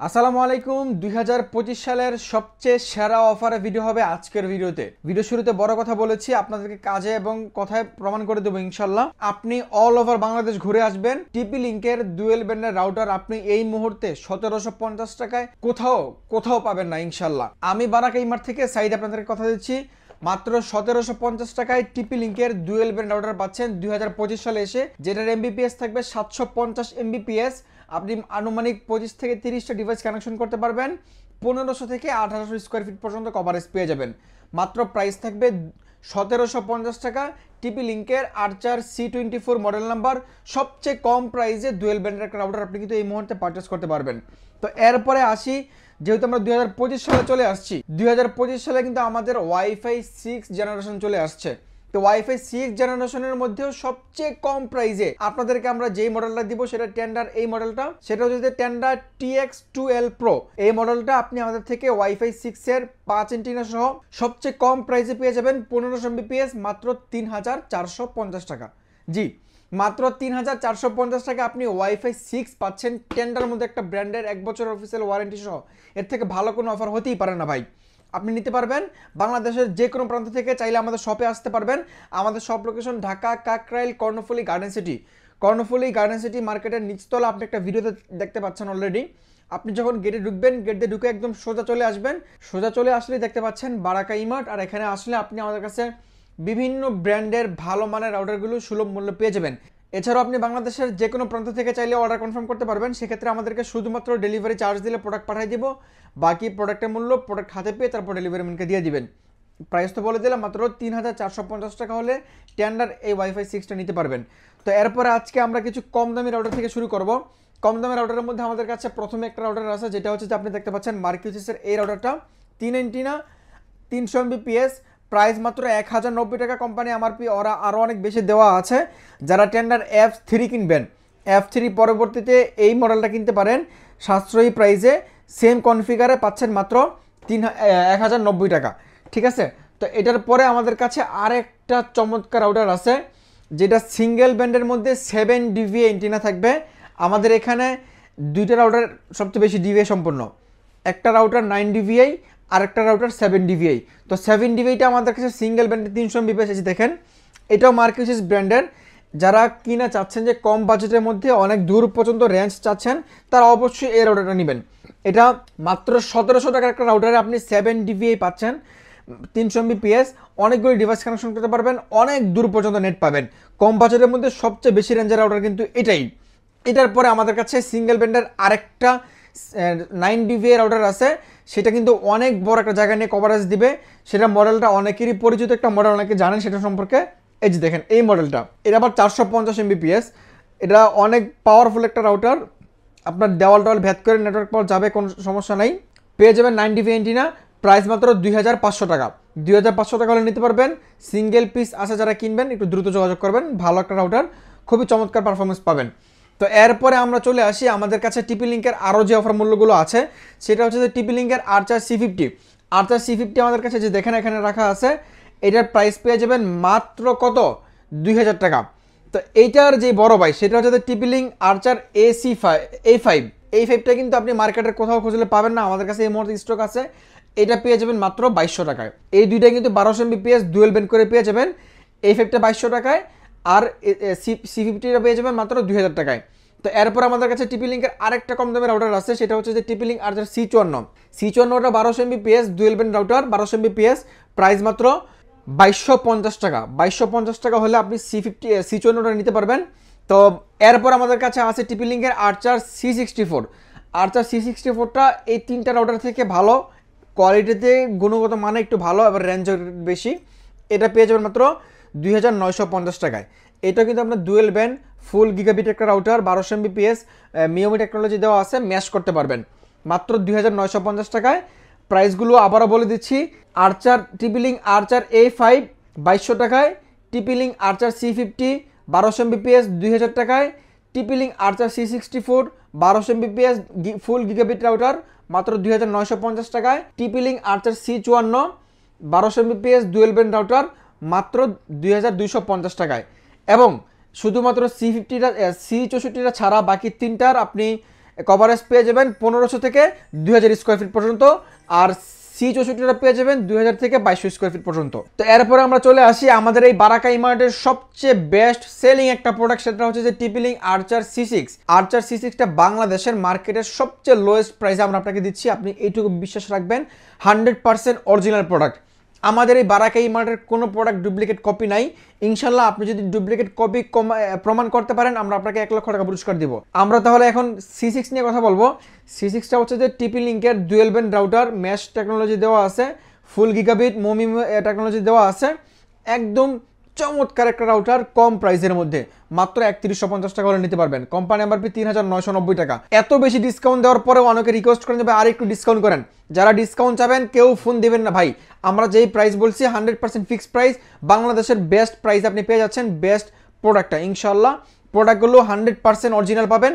আসসালামু আলাইকুম 2025 সালের সবচেয়ে সেরা অফারে ভিডিও হবে আজকের ভিডিওতে। ভিডিও শুরুতে বড় কথা বলেছি, আপনাদেরকে কাজে এবং কথায় প্রমাণ করে দেবো ইনশাল্লাহ। আপনি অল ওভার বাংলাদেশ ঘুরে আসবেন, টিপি লিংকের ডুয়েল ব্যান্ডের রাউটার আপনি এই মুহূর্তে 1750 টাকায় কোথাও পাবেন না ইনশাল্লাহ। আমি বারাক এইমার থেকে সাইড আপনাদেরকে কথা দিচ্ছি, মাত্র 1750 টাকায় টিপি লিংকের ডুয়েল ব্যান্ড রাউটার পাচ্ছেন 2025 সালে এসে, যেটার এমবিপিএস থাকবে 750 এমবিপিএস। আপনি আনুমানিক 25 থেকে 30টা ডিভাইস কানেকশন করতে পারবেন। 1500 থেকে 1800 স্কোয়ার ফিট পর্যন্ত কভারেজ পেয়ে যাবেন। মাত্র প্রাইস থাকবে 1750 টাকা। টিপি লিংকের আর্চার C24 মডেল নাম্বার, সবচেয়ে কম প্রাইসে ডুয়েল ব্যান্ডের একটা রাউটার আপনি কিন্তু এই মুহূর্তে পারচেস করতে পারবেন। তো এরপরে আসি, যেহেতু আমরা 2025 সালে চলে আসছি, 2025 সালে কিন্তু আমাদের ওয়াইফাই 6 জেনারেশন চলে আসছে। তো ওয়াইফাই 6 জেনারেশনের মধ্যেও সবচেয়ে কম প্রাইসে আপনাদেরকে আমরা যেই মডেলটা দিব সেটা টেন্ডার, এই মডেলটা, সেটা হচ্ছে টেন্ডার TX2L Pro। এই মডেলটা আপনি আমাদের থেকে ওয়াইফাই 6 এর 5 এন্টিনা সহ সবচেয়ে কম প্রাইসে পেয়ে যাবেন 1500 Mbps মাত্র 3450 টাকা। জি, মাত্র 3450 টাকা আপনি ওয়াইফাই 6 পাচ্ছেন টেন্ডার মধ্যে, একটা ব্র্যান্ডের 1 বছর অফিসিয়াল ওয়ারেন্টি সহ। এর থেকে ভালো কোনো অফার হতেই পারে না ভাই। আপনি নিতে পারবেন বাংলাদেশের যে কোনো প্রান্ত থেকে, চাইলে আমাদের শপে আসতে পারবেন। আমাদের shop location Dhaka Kakrail Karnaphuli garden city. Karnaphuli garden city মার্কেটের নিচতলা আপনি একটা ভিডিওতে দেখতে পাচ্ছেন অলরেডি। আপনি যখন গেটে ঢুকবেন, গেট দিয়ে ঢুকে একদম সোজা চলে আসবেন। সোজা চলে আসলেই দেখতে পাচ্ছেন বারাকা ইমার্ট। আর এখানে আসলে আপনি আমাদের কাছে বিভিন্ন ব্র্যান্ডের ভালো মানের রাউটারগুলো সুলভ মূল্যে পেয়ে যাবেন। এছাড়াও আপনি বাংলাদেশের যে কোনো প্রান্ত থেকে চাইলে অর্ডার কনফার্ম করতে পারবেন। সেক্ষেত্রে আমাদেরকে শুধুমাত্র ডেলিভারি চার্জ দিলে প্রোডাক্ট পাঠিয়ে দিব। বাকি প্রোডাক্টের মূল্য প্রোডাক্ট হাতে পেয়ে তারপর ডেলিভারি ম্যানকে দিয়ে দিবেন। প্রাইস তো বলে দিলাম, মাত্র 3450 টাকা হলে টেন্ডার এই ওয়াইফাই 6টা নিতে পারবেন। তো এরপরে আজকে আমরা কিছু কম দামি রাউটার থেকে শুরু করব। কম দামি রাউটারের মধ্যে আমাদের কাছে প্রথমে একটা রাউটার আছে, যেটা হচ্ছে যে আপনি দেখতে পাচ্ছেন মার্কিউসিসের এই রাউটারটা। 3 এন্টিনা 300 Mbps, প্রাইস মাত্র 1090 টাকা। কোম্পানি এমআরপি ওরা আরও অনেক বেশি দেওয়া আছে। যারা টেন্ডার F3 কিনবেন, F3 পরবর্তীতে এই মডেলটা কিনতে পারেন সাশ্রয়ী প্রাইসে। সেম কনফিগারে পাচ্ছেন মাত্র 1090 টাকা। ঠিক আছে, তো এটার পরে আমাদের কাছে আরেকটা চমৎকার রাউটার আছে, যেটা সিঙ্গেল ব্যান্ডের মধ্যে 7 DVA এন্টিনা থাকবে। আমাদের এখানে দুইটা রাউটার সবচেয়ে বেশি ডিভিএ সম্পন্ন। একটা রাউটার 9 DVA, আরেকটা রাউটার 7 DVA। তো 7 DVAটা আমাদের কাছে সিঙ্গেল ব্যান্ডে 300 Mbps আছে। দেখেন, এটাও মার্কিউসিস ব্র্যান্ডের। যারা কিনা চাচ্ছেন যে কম বাজেটের মধ্যে অনেক দূর পর্যন্ত রেঞ্জ চাচ্ছেন, তারা অবশ্যই এই রাউটারটা নেবেন। এটা মাত্র 1700 টাকার একটা রাউটারে আপনি 7 DVA পাচ্ছেন, 300 Mbps, অনেকগুলো ডিভাইস কানেকশন করতে পারবেন, অনেক দূর পর্যন্ত নেট পাবেন। কম বাজেটের মধ্যে সবচেয়ে বেশি রেঞ্জের রাউটার কিন্তু এটাই। এটার পরে আমাদের কাছে সিঙ্গেল ব্যান্ডের আরেকটা 9 DVA রাউটার আছে। সেটা কিন্তু অনেক বড় একটা জায়গা নিয়ে কভারেজ দিবে। সেটা মডেলটা অনেকেরই পরিচিত একটা মডেল, অনেকে জানেন সেটা সম্পর্কে। এই যে দেখেন এই মডেলটা, এটা আবার 450 Mbps। এটা অনেক পাওয়ারফুল একটা রাউটার। আপনার দেওয়াল ভেদ করে নেটওয়ার্ক পাওয়া যাবে, কোনো সমস্যা নাই। পেয়ে যাবেন 9 DVA এন্টিনা, প্রাইস মাত্র 2500 টাকা। 2500 টাকা হলে নিতে পারবেন। সিঙ্গেল পিস আছে, যারা কিনবেন একটু দ্রুত যোগাযোগ করবেন। ভালো একটা রাউটার, খুবই চমৎকার পারফরমেন্স পাবেন। তো এরপরে আমরা চলে আসি আমাদের কাছে টিপি লিংকের আরও যে অফার মূল্যগুলো আছে, সেটা হচ্ছে যে টিপি লিংকের আর্চার C50। আর্চার C50 আমাদের কাছে যে দেখেন এখানে রাখা আছে, এটার প্রাইস পেয়ে যাবেন মাত্র কত, 2000 টাকা। তো এইটার যে বড় ভাই, সেটা হচ্ছে টিপি লিংক আর্চার A5। এই 5টা কিন্তু আপনি মার্কেটের কোথাও খুঁজলে পাবেন না, আমাদের কাছে এই মুহূর্তে স্টক আছে। এটা পেয়ে যাবেন মাত্র 2200 টাকায়। এই দুইটা কিন্তু 1200 Mbps ডুয়েল ব্যান্ড করে পেয়ে যাবেন। এই 5টা 2200 টাকায়, আর C50টা পেয়ে যাবেন মাত্র 2000 টাকায়। তো এরপর আমাদের কাছে টিপি লিংকের আরেকটা কম দামের রাউটার আছে, সেটা হচ্ছে যে টিপি লিংক আর্চার C54। 1200 Mbps dual band router, 1200 Mbps, price মাত্র 2250 টাকা। 2250 টাকা হলে আপনি C54টা নিতে পারবেন। তো এরপর আমাদের কাছে আছে টিপি লিংকের আর্চার C64। আর্চার C64টা এই তিনটা রাউটার থেকে ভালো, কোয়ালিটিতে গুণগত মানে একটু ভালো, এবার রেঞ্জ বেশি। এটা পেয়ে যাবেন মাত্র 2950 টাকায়। এটা কিন্তু আপনার ডুয়েল ব্যান্ড ফুল গিগাবিট একটা রাউটার, 1200 Mbps, মিওমি টেকনোলজি দেওয়া আছে, ম্যাশ করতে পারবেন মাত্র 2950 টাকায়। প্রাইসগুলো আবারও বলে দিচ্ছি, আর্চার টিপি লিংক আর্চার A5 2200 টাকায়, টিপি লিংক আর্চার C50 1200 Mbps 2000 টাকায়, টিপি লিংক আর্চার C64 1200 Mbps ফুল গিগাবিট রাউটার মাত্র 2950 টাকায়, টিপি লিংক আর্চার C54 1200 Mbps dual band router মাত্র 2250 টাকায়। এবং শুধুমাত্র C64টা ছাড়া বাকি তিনটার আপনি কভারেজ পেয়ে যাবেন 1500 থেকে 2000 স্কোয়ার ফিট পর্যন্ত, আর C64টা পেয়ে যাবেন 2000 থেকে 2200 স্কোয়ার ফিট পর্যন্ত। তো এরপরে আমরা চলে আসি আমাদের এই বারাকা ইমার্টের সবচেয়ে বেস্ট সেলিং একটা প্রোডাক্ট, সেটা হচ্ছে যে টিপি-লিঙ্ক আর্চার C6। আর্চার C6টা বাংলাদেশের মার্কেটের সবচেয়ে লোয়েস্ট প্রাইসে আমরা আপনাকে দিচ্ছি, আপনি এইটুকু বিশ্বাস রাখবেন, 100% অরিজিনাল প্রোডাক্ট। আমাদের এই বারাকা ইমার্টের কোনো প্রোডাক্ট ডুপ্লিকেট কপি নাই। ইনশাল্লাহ আপনি যদি ডুপ্লিকেট কপি প্রমাণ করতে পারেন, আমরা আপনাকে 1 লক্ষ টাকা পুরস্কার দিব। আমরা তাহলে এখন C6 নিয়ে কথা বলবো। C6টা হচ্ছে যে টিপি-লিঙ্কের dual band router, mesh technology দেওয়া আছে, ফুল গিগাবিট মোমি টেকনোলজি দেওয়া আছে, একদম চমৎকার একটা রাউটার কম প্রাইসের মধ্যে, মাত্র 3150 টাকা হলে নিতে পারবেন। কোম্পানি এমআরপি 3990 টাকা। এত বেশি ডিসকাউন্ট দেওয়ার পরেও অনেকে রিকোয়েস্ট করেন যে আর একটু ডিসকাউন্ট করেন। যারা ডিসকাউন্ট চাবেন কেউ ফোন দিবেন না ভাই, আমরা যেই প্রাইস বলছি 100% ফিক্সড প্রাইস, বাংলাদেশের বেস্ট প্রাইস আপনি পেয়ে যাচ্ছেন বেস্ট প্রোডাক্টটা। ইনশাল্লাহ প্রোডাক্টগুলো 100% অরিজিনাল পাবেন,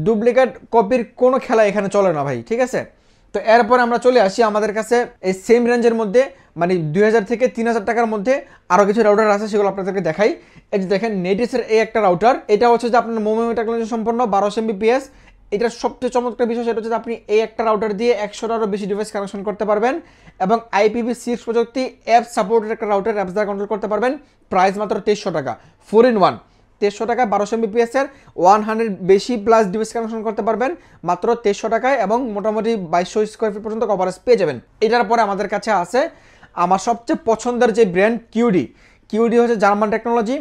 ডুপ্লিকেট কপির কোনো খেলা এখানে চলে না ভাই, ঠিক আছে। তো এরপর আমরা চলে আসি আমাদের কাছে এই সেম রেঞ্জের মধ্যে, মানে 2000 থেকে 3000 টাকার মধ্যে আরও কিছু রাউটার আছে, সেগুলো আপনাদেরকে দেখাই। এই যে দেখেন নেটিসের এই একটা রাউটার, এটা হচ্ছে যে আপনার মোমি টেকনোলজি সম্পন্ন 1200 Mbps। এটার সবচেয়ে চমৎকার বিষয় সেটা হচ্ছে যে আপনি এই একটা রাউটার দিয়ে 100টারও বেশি ডিভাইস কানেকশন করতে পারবেন, এবং IPv6 প্রযুক্তি অ্যাপ সাপোর্টের একটা রাউটার, অ্যাপস দ্বারা কন্ট্রোল করতে পারবেন। প্রাইস মাত্র 2300 টাকা, 4-in-1। 2300 টাকায় 1200 Mbps এর 100 বেশি প্লাস ডিভাইস কানেকশন করতে পারবেন মাত্র 2300 টাকায়, এবং মোটামুটি 2200 স্কোয়ার ফিট পর্যন্ত কভারেজ পেয়ে যাবেন। এটার পরে আমাদের কাছে আছে আমার সবচেয়ে পছন্দের যে ব্র্যান্ড কিউডি হচ্ছে জার্মান টেকনোলজি,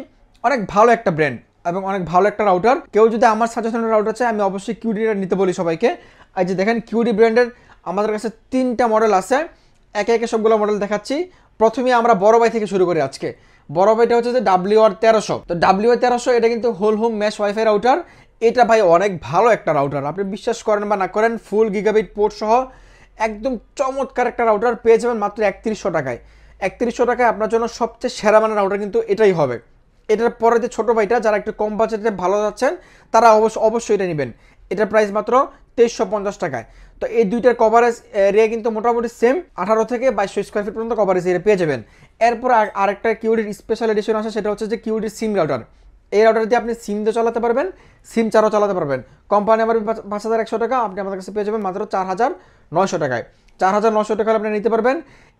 অনেক ভালো একটা ব্র্যান্ড এবং অনেক ভালো একটা রাউটার। কেউ যদি আমার সাজেশনের রাউটার চায়, আমি অবশ্যই কিউডিটা নিতে বলি সবাইকে। এই যে দেখেন কিউডি ব্র্যান্ডের আমাদের কাছে 3টা মডেল আছে, একে একে সবগুলো মডেল দেখাচ্ছি। প্রথমে আমরা বড় ভাই থেকে শুরু করি আজকে। বড় ভাইটা হচ্ছে যে WR1300। তো WR1300 এটা কিন্তু whole home mesh wifi router. এটা ভাই অনেক ভালো একটা রাউটার, আপনি বিশ্বাস করেন বা না করেন, ফুল গিগাবিট পোর্ট সহ একদম চমৎকার একটা রাউটার পেয়ে যাবেন মাত্র 3100 টাকায়। 3100 টাকায় আপনার জন্য সবচেয়ে সেরা মানের রাউটার কিন্তু এটাই হবে। এটার পরে যে ছোটো ভাইটা, যারা একটু কম বাজেটে ভালো যাচ্ছেন, তারা অবশ্যই এটা নেবেন। এটার প্রাইস মাত্র 2350 টাকায়। তো এই দুইটার কভারেজ এরিয়া কিন্তু মোটামুটি সেম, 18 থেকে 2200 স্কোয়ার ফিট পর্যন্ত কভারেজ এরিয়া পেয়ে যাবেন। এরপর আরেকটা কিউডির স্পেশাল এডিশন আছে, সেটা হচ্ছে যে কিউডির সিম রাউটার। এই রাউটার দিয়ে আপনি সিম দিয়ে চালাতে পারবেন, সিম চারও চালাতে পারবেন। কোম্পানি আমার 5100 টাকা, আপনি আমাদের কাছে পেয়ে যাবেন মাত্র 4900 টাকায়। 4900 টাকা আপনি নিতে পারবেন।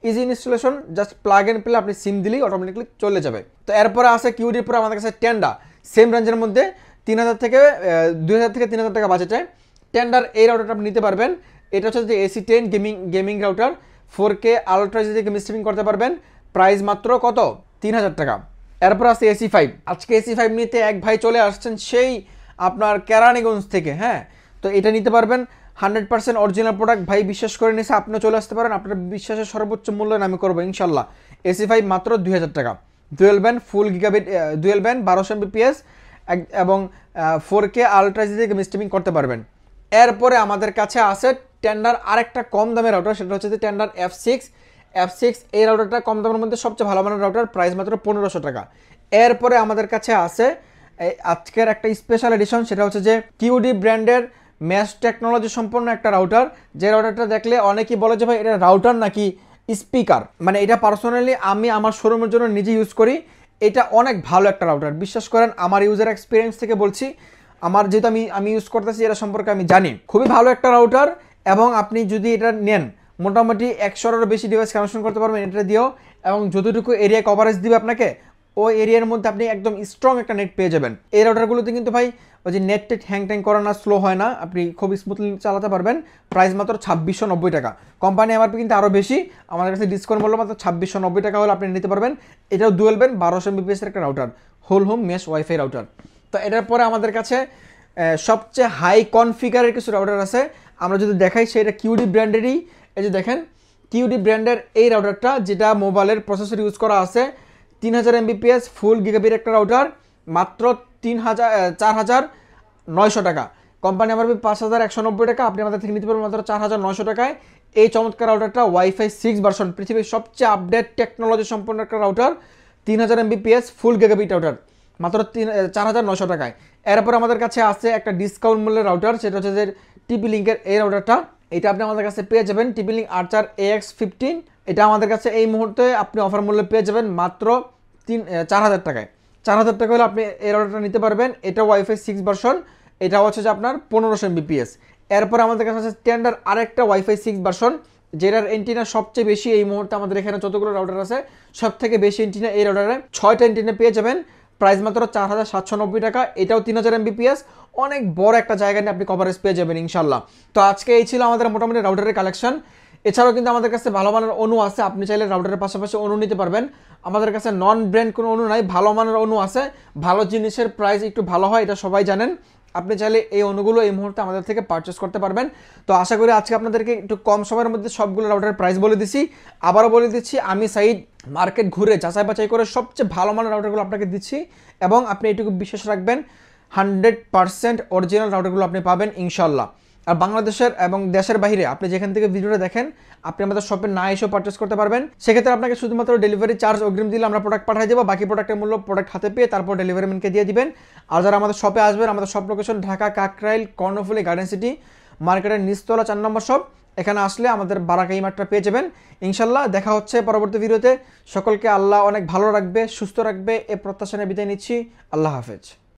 Easy installation, just plug and play, আপনি সিম দিলেই অটোমেটিকলি চলে যাবে। তো এরপরে আছে কিউডির পরে আমাদের কাছে টেন্ডা, সেম রেঞ্জের মধ্যে 2000 থেকে 3000 টাকা বাজেটে টেন্ডার এই রাউটারটা আপনি নিতে পারবেন। এটা হচ্ছে যে AC10 gaming router, 4K ultra যদি গেম স্ট্রিমিং করতে পারবেন। প্রাইস মাত্র কত? 3000 টাকা। এরপর আছে AC5। আজকে AC5 নিতে এক ভাই চলে আসছেন সেই আপনার কেরানীগঞ্জ থেকে, হ্যাঁ। তো এটা নিতে পারবেন, 100% অরিজিনাল প্রোডাক্ট ভাই, বিশ্বাস করে নিয়েছে, আপনিও চলে আসতে পারেন। আপনার বিশ্বাসের সর্বোচ্চ মূল্যায়ন আমি করবো ইনশাল্লাহ। AC5 মাত্র 2000 টাকা, ডুয়েল ব্যান্ড ফুল গিগাবিট, ডুয়েল ব্যান্ড 1200 Mbps এবং 4K ultra HD game streaming করতে পারবেন। এরপরে আমাদের কাছে আছে টেন্ডার আরেকটা কম দামের রাউটার, সেটা হচ্ছে যে টেন্ডার F6। এই রাউটারটা কম দামের মধ্যে সবচেয়ে ভালো মানের রাউটার, প্রাইস মাত্র 1500 টাকা। এরপরে আমাদের কাছে আছে আজকের একটা স্পেশাল এডিশন, সেটা হচ্ছে যে কিউডি ব্র্যান্ডের ম্যাশ টেকনোলজি সম্পন্ন একটা রাউটার। যে রাউটারটা দেখলে অনেকেই বলে যে ভাই এটা রাউটার নাকি স্পিকার, মানে এটা পার্সোনালি আমি আমার শোরুমের জন্য নিজে ইউজ করি। এটা অনেক ভালো একটা রাউটার, বিশ্বাস করেন, আমার ইউজার এক্সপিরিয়েন্স থেকে বলছি। আমার যেহেতু আমি ইউজ করতেছি, এটা সম্পর্কে আমি জানি, খুবই ভালো একটা রাউটার। এবং আপনি যদি এটা নেন, মোটামুটি 100টারও বেশি ডিভাইস কানেকশন করতে পারবেন এটা দিয়েও, এবং যতটুকু এরিয়া কভারেজ দিবে আপনাকে, ওই এরিয়ার মধ্যে আপনি একদম স্ট্রং একটা নেট পেয়ে যাবেন। এই রাউটারগুলোতে কিন্তু ভাই ওই যে নেট হ্যাং ট্যাং করে না, স্লো হয় না, আপনি খুব স্মুথলি চালাতে পারবেন। প্রাইস মাত্র 2690 টাকা। কোম্পানি এমআরপি কিন্তু আরও বেশি, আমাদের কাছে ডিসকাউন্ট মূল্য মাত্র 2690 টাকা হলে আপনি নিতে পারবেন। এটাও ডুয়েল ব্যান্ড 1200 Mbps এর একটা router, whole home mesh wifi router. তো এটার পরে আমাদের কাছে সবচেয়ে হাই কনফিগারের কিছু রাউটার আছে, আমরা যদি দেখাই সেটা কিউডি ব্র্যান্ডেরই। এই যে দেখেন কিউডি ব্র্যান্ডের এই রাউটারটা, যেটা মোবাইলের প্রসেসর ইউজ করা আছে, 3000 Mbps ফুল গিগাবিট একটা রাউটার, মাত্র 4900 টাকা। কোম্পানি আমার 5190 টাকা, আপনি আমাদের থেকে নিতে পারবেন মাত্র 4900 টাকায়। এই চমৎকার রাউটারটা ওয়াইফাই 6 ভার্সন, পৃথিবীর সবচেয়ে আপডেট টেকনোলজি সম্পন্ন একটা রাউটার, 3000 Mbps ফুল গিগাবিট রাউটার, মাত্র 4900 টাকায়। এরপর আমাদের কাছে আছে একটা ডিসকাউন্ট মূল্যের রাউটার, সেটা হচ্ছে যে টিপি-লিঙ্কের এই রাউটারটা। এটা আপনি আমাদের কাছে পেয়ে যাবেন, টিপি-লিঙ্ক আর্চার AX15। এটা আমাদের কাছে এই মুহূর্তে আপনি অফার মূল্যে পেয়ে যাবেন মাত্র 4000 টাকায়। 4000 টাকা হলে আপনি এই রাউটারটা নিতে পারবেন। এটা ওয়াইফাই 6 ভার্সন এটা হচ্ছে যে আপনার 1500 Mbps। এরপর আমাদের কাছে আছে স্ট্যান্ডার্ড আরেকটা ওয়াইফাই 6 ভার্সন, যেটার এন্টিনা সবচেয়ে বেশি এই মুহূর্তে আমাদের এখানে যতগুলো রাউটার আছে সব থেকে বেশি এন্টিনা এই রাউটারে 6টা এন্টিনা পেয়ে যাবেন। প্রাইস মাত্র 4790 টাকা। এটাও 3000 Mbps, অনেক বড় একটা জায়গা নিয়ে আপনি কভারেজ পেয়ে যাবেন ইনশাল্লাহ। তো আজকে এই ছিল আমাদের মোটামুটি রাউটারের কালেকশন। এছাড়াও কিন্তু আমাদের কাছে ভালো মানের অনু আছে, আপনি চাইলে রাউটারের পাশাপাশি অনু নিতে পারবেন। আমাদের কাছে নন ব্র্যান্ড কোনো অনু নাই, ভালো মানের অনু আছে। ভালো জিনিসের প্রাইস একটু ভালো হয়, এটা সবাই জানেন। আপনি চাইলে এই অনুগুলো এই মুহূর্তে আমাদের থেকে পারচেস করতে পারবেন। তো আশা করি আজকে আপনাদেরকে একটু কম সময়ের মধ্যে সবগুলো রাউটারের প্রাইস বলে দিচ্ছি। আবারও বলে দিচ্ছি, আমি সাইড মার্কেট ঘুরে যাচাই বাছাই করে সবচেয়ে ভালো মানের রাউটারগুলো আপনাকে দিচ্ছি, এবং আপনি এটুকু বিশ্বাস রাখবেন 100% অরিজিনাল রাউটারগুলো আপনি পাবেন ইনশাল্লাহ। আর বাংলাদেশের এবং দেশের বাইরে আপনি যেখান থেকে ভিডিওটা দেখেন, আপনি আমাদের শপে না এসেও পারচেস করতে পারবেন। সেক্ষেত্রে আপনাকে শুধুমাত্র ডেলিভারি চার্জ অগ্রিম দিলে আমরা প্রোডাক্ট পাঠিয়ে দেবো, বাকি প্রোডাক্টের মূল্য প্রোডাক্ট হাতে পেয়ে তারপর ডেলিভারি ম্যানকে দিয়ে দিবেন। আর যারা আমাদের শপে আসবেন, আমাদের shop location Dhaka Kakrail Karnaphuli garden city মার্কেটের নিচতলা 4 নম্বর শপ। এখানে আসলে আমাদের বারাকাই মাঠটা পেয়ে যাবেন ইনশাল্লাহ। দেখা হচ্ছে পরবর্তী ভিডিওতে। সকলকে আল্লাহ অনেক ভালো রাখবে, সুস্থ রাখবে, এ প্রত্যাশা নিয়ে বিদায় নিচ্ছি। আল্লাহ হাফেজ।